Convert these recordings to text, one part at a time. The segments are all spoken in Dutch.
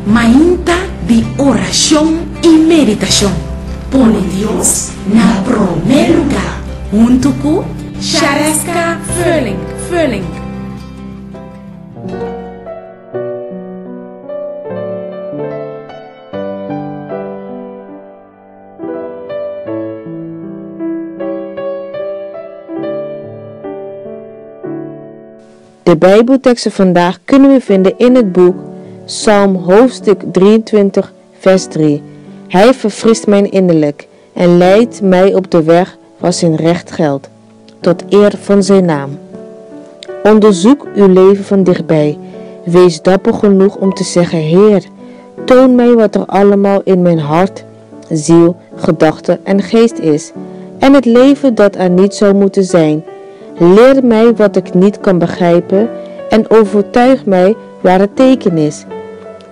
Mainta de oración y meditación. Pone Dios na primer lugar. Junto con Sharaska Vulling. De Bijbelteksten vandaag kunnen we vinden in het boek Psalm hoofdstuk 23 vers 3. Hij verfrist mijn innerlijk en leidt mij op de weg van zijn recht geldt, tot eer van zijn naam. Onderzoek uw leven van dichtbij. Wees dapper genoeg om te zeggen: Heer, toon mij wat er allemaal in mijn hart, ziel, gedachte en geest is, en het leven dat er niet zou moeten zijn. Leer mij wat ik niet kan begrijpen en overtuig mij waar het teken is.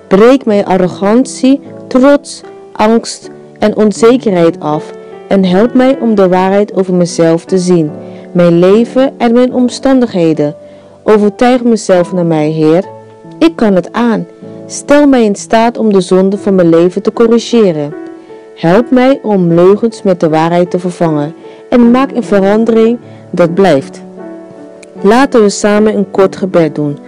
Breek mij arrogantie, trots, angst en onzekerheid af en help mij om de waarheid over mezelf te zien, mijn leven en mijn omstandigheden. Overtuig mezelf naar mij, Heer. Ik kan het aan. Stel mij in staat om de zonde van mijn leven te corrigeren. Help mij om leugens met de waarheid te vervangen en maak een verandering dat blijft. Laten we samen een kort gebed doen.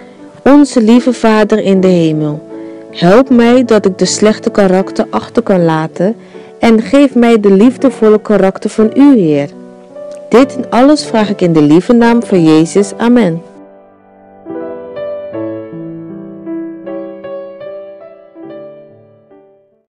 Onze lieve Vader in de hemel, help mij dat ik de slechte karakter achter kan laten en geef mij de liefdevolle karakter van U, Heer. Dit en alles vraag ik in de lieve naam van Jezus. Amen.